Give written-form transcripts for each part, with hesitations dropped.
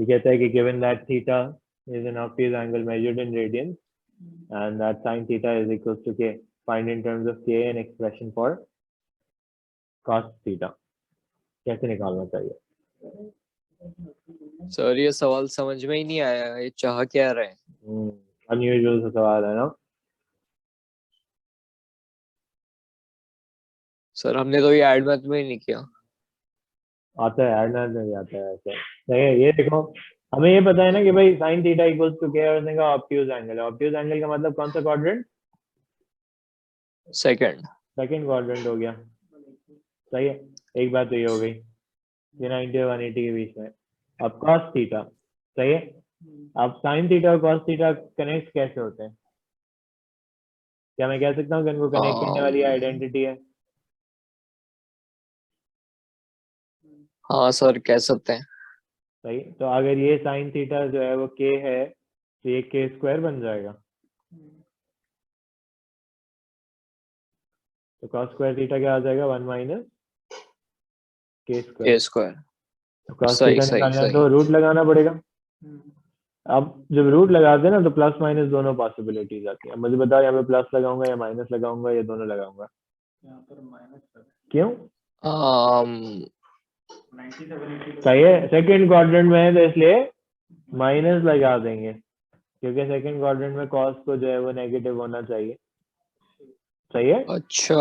ये कहता है कि given that theta is an obtuse angle measured in radians and that sin theta is equals to k, find in terms of k an expression for cos theta. कैसे निकालना चाहिए? Sir ये सवाल समझ में ही नहीं आया, ये चाह क्या रहे हैं? अनयूजुअल सा सवाल है ना? सर हमने तो ये ऐड मैथ में ही नहीं किया। आता है, ऐड मैथ में भी आता है ऐसे। देखिए ये देखो, हमें ये पता है ना कि भाई sin theta equals to k और उसने कहा ऑब्ट्यूज एंगल है। ऑब्ट्यूज एंगल का मतलब कौन सा क्वाड्रेंट? सेकंड क्वाड्रेंट हो गया। सही है, एक बात तो ये हो गई, ये 90 और 180 के बीच में। अब cos थीटा, सही है। अब sin थीटा और cos थीटा कनेक्ट कैसे होते हैं? क्या मैं कह सकता हूँ कि इनको कनेक्ट करने वाली आइडेंटिटी है? हाँ सर कह सकते हैं। सही, तो अगर ये sin थीटा जो है वो k है तो ये k स्क्वायर बन जाएगा। तो cos स्क्वायर थीटा क्या आ जाएगा? 1 माइनस k के स्क्वायर। स्क्वायर। तो cos सही थीटा सही निकालना है सही। तो रूट लगाना पड़ेगा। अब जब रूट लगाते हैं ना तो प्लस माइनस दोनों पॉसिबिलिटीज आती है। मुझे बताओ यहाँ पे प्लस लगाऊंगा या माइनस लगाऊंगा या दोनों लगाऊंगा? यहाँ पर माइनस क्यों? सही है, सेकंड क्वाड्रेंट में है तो इसलिए माइनस लगा देंगे, क्योंकि सेकंड क्वाड्रेंट में कॉस को जो है वो नेगेटिव होना चाहिए। सही है, अच्छा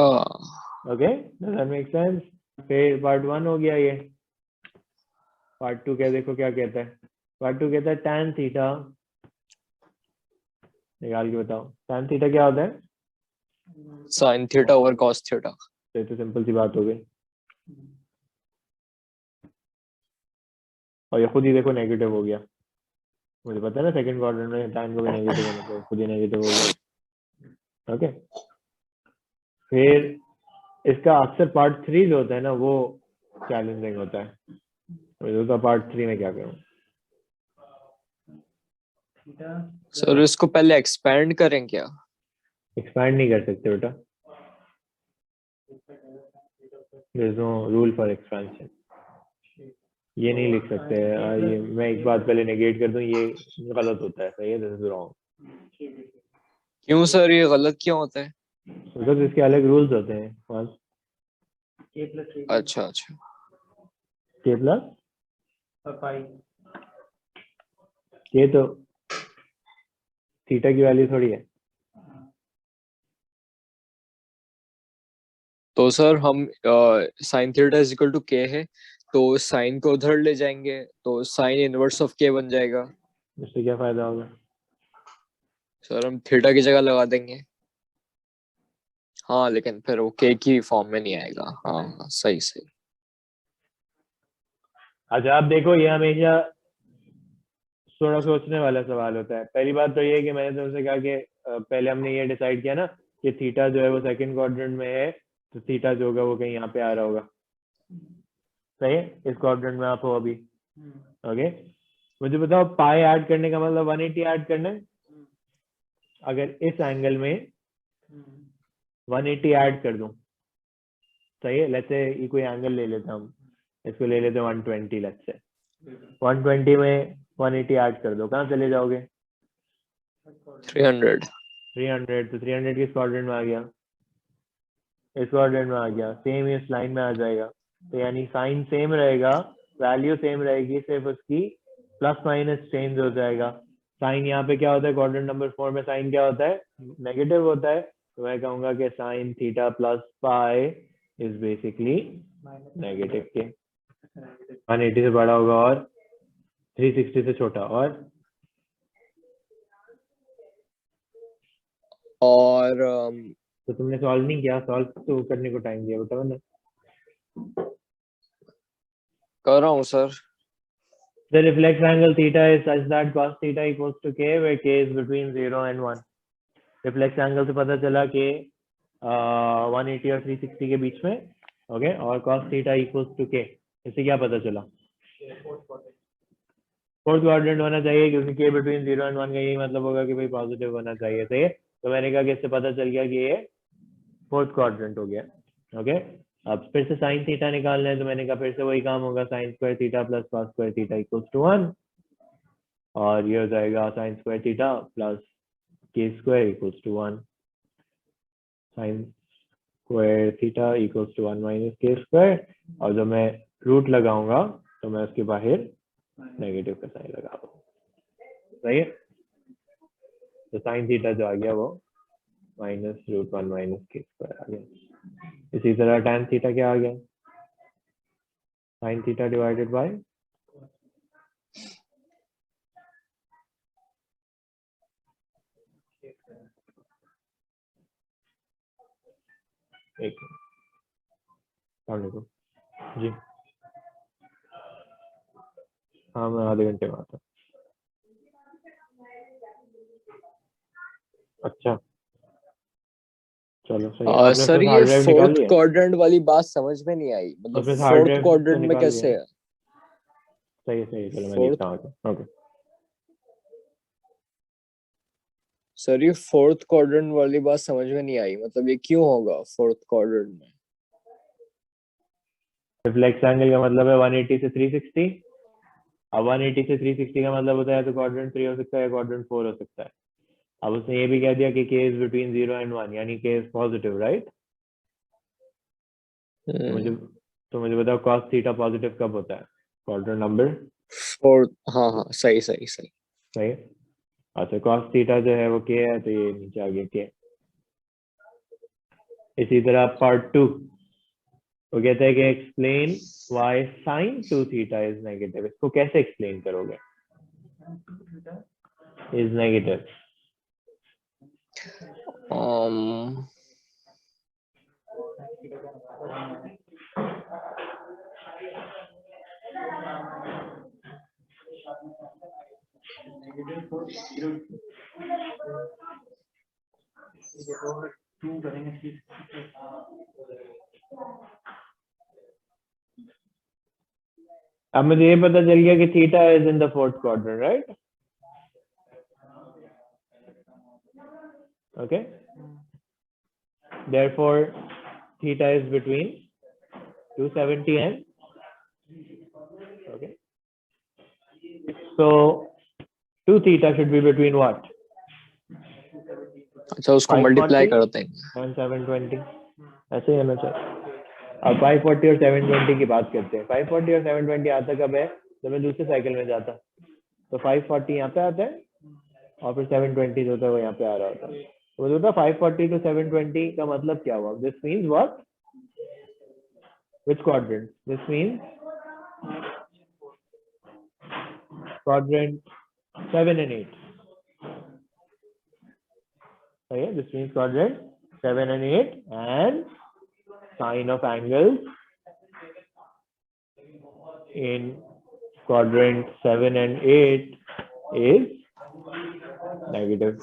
okay, does that make sense? फिर पार्ट 1 हो गया ये। पार्ट 2 क्या, देखो क्या कहता है। पार्ट 2 कहता है tan थीटा, निकाल के बताओ tan थीटा क्या होता है? Sine theta over cos theta. तो ये तो सिंपल सी बात हो गई, और ये खुद ही देखो नेगेटिव हो गया। मुझे पता है ना सेकंड क्वाड्रेंट में tan को भी नेगेटिव होना चाहिए, खुद ही नेगेटिव हो गया। ओके, फिर इसका अक्सर पार्ट 3 जो होता है ना वो चैलेंजिंग होता है। तो पार्ट 3 में क्या करूं? सर इसको पहले एक्सपेंड करें क्या? एक्सपैंड नहीं कर सकते बेटा, there is no rule for expansion. ये नहीं लिख सकते। ये मैं एक बात पहले नेगेट कर दूं, ये गलत होता है। सही है, दिस इज रॉन्ग। क्यों सर ये गलत क्यों होता है? बिकॉज इसके अलग रूल्स होते हैं। फर्स्ट अच्छा अच्छा। के प्लस के, तो थीटा की वैल्यू थोड़ी है। तो सर हम sine theta is equal to k है, तो साइन को उधर ले जाएंगे तो साइन इनवर्स ऑफ के बन जाएगा। इससे क्या फायदा होगा? सर हम थीटा की जगह लगा देंगे। हाँ लेकिन फिर वो के की फॉर्म में नहीं आएगा। हाँ सही सही। अच्छा, आप देखो ये हमेशा थोड़ा सोचने वाला सवाल होता है। पहली बात तो ये है कि मैंने तुमसे कहा कि पहले हमने ये डिसाइड किया ना कि थीटा जो है वो सेकंड क्वाड्रेंट में है, तो थीटा जो होगा वो कहीं यहाँ पे आ रहा होगा। सही है, इस क्वाड्रेंट में आप हो अभी। ओके, मुझे बताओ पाई ऐड करने का मतलब 180 ऐड करना है। अगर इस एंगल में 180 ऐड कर दूं, सही है, लेट्स से ये कोई एंगल ले लेते हैं हम, इसको ले लेते हैं 120। लेट्स से 120 में 180 ऐड कर दो, कहाँ चले जाओगे? 300। 300, तो 300 किस क्वाड्रेंट में आ गया? इस क्वाड्रेंट में आ गया। सेम इस लाइन में आ जाएगा। तो यानी साइन सेम रहेगा, वैल्यू सेम रहेगी, सिर्फ उसकी प्लस माइनस चेंज हो जाएगा। साइन यहाँ पे क्या होता है? क्वाड्रेंट नंबर 4 में साइन क्या होता है? नेगेटिव होता है। तो मैं कहूंगा कि sine theta plus pi is basically negative के। 180 से बड़ा होगा और 360 से छोटा। और तो तुमने सॉल्व नहीं किया? सॉल्व तो करने को टाइम दिया बताओ ना। कर रहा हूँ sir. The reflex angle theta is such that cos theta equals to k, where k is between 0 and 1. Reflex angle से पता चला कि 180 और 360 के बीच में, ओके, और cos theta equals to k, इससे क्या पता चला? फोर्थ क्वाड्रेंट होना चाहिए, क्योंकि k between 0 and 1 का यही मतलब होगा कि भाई पॉजिटिव होना चाहिए। सही है, तो मैंने कहा कि इससे पता चल गया कि ये फोर्थ क्वाड्रेंट हो गया। ओके, अब फिर से साइन थीटा निकालना है, तो मैंने कहा फिर से वही काम होगा, sine square theta plus cos square theta equals to 1। और ये हो जाएगा sine square theta plus k square equals to 1, sine square theta equals to 1 minus k square, और जब मैं रूट लगाऊंगा तो मैं उसके बाहर नेगेटिव का साइन लगाऊंगा। सही है, तो साइन थीटा जो आ गया वो minus root 1 minus k square आ गया। इसी तरह tan थीटा क्या आ गया, साइन थीटा डिवाइडेड बाय एक जी, हाँ मैं आधे घंटे में आता हूँ। अच्छा चलो सही है। आपने सर अपना हार्ड ये ड्राइव निकाल फोर्थ लिया, क्वाड्रेंट वाली बात समझ में नहीं आई, मतलब अपने हार्ड फोर्थ ड्राइव से क्वाड्रेंट में निकाल लिया। कैसे है? सही है चलो मैं फोर्थ, लिखता हूँ। ओके सर ये फोर्थ क्वाड्रेंट वाली बात समझ में नहीं आई, मतलब ये क्यों होगा फोर्थ क्वाड्रेंट में? रिफ्लेक्स एंगल का मतलब है 180 से 360। अब 180 से 360 का मतलब होता है तो क्वाड्रेंट 3 हो सकता है, क्वाड्रेंट 4 हो सकता है। अब उसने ये भी कह दिया कि के इज बिटवीन 0 एंड 1, यानी के इज पॉजिटिव, राइट? तो मुझे बताओ cos थीटा पॉजिटिव कब होता है? क्वाड्रेंट नंबर फोर्थ, हाँ हाँ सही सही सही। सही है। अच्छा cos थीटा जो है वो के है, तो ये नीचे आ गया के। इसी तरह पार्ट 2 वो कहता है कि explain why sine 2 theta is negative. इसको कैसे एक्सप्लेन करोगे? Is negative. um अब मुझे ये पता चल गया कि theta is in the fourth quadrant, right? Okay, therefore theta is between 270 and okay, so 2 theta should be between what? अच्छा उसको मल्टीप्लाई 540 करते हैं। and 720, ऐसे ही होना चाहिए। अब 540 और 720 की बात करते हैं। 540 और 720 आता कब है? जब मैं दूसरे साइकिल में जाता, तो 540 यहाँ पे आता है और फिर 720 जो होता है वो यहाँ पे आ रहा होता है। तो मुझे बता 540 to 720 का मतलब क्या हुआ? This means what? Which quadrant? This means quadrant 7 and 8. Okay, this means quadrant 7 and 8, and sine of angles in quadrant 7 and 8 is negative.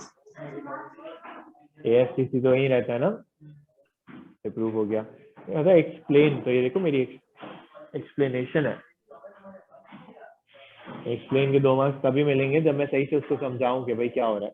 AFCC तो यही रहता है ना, ये प्रूव हो गया। अगर एक्सप्लेन, तो ये देखो मेरी एक्सप्लेनेशन है। एक्सप्लेन के 2 मार्क्स तभी मिलेंगे जब मैं सही से उसको समझाऊं कि भाई क्या हो रहा है।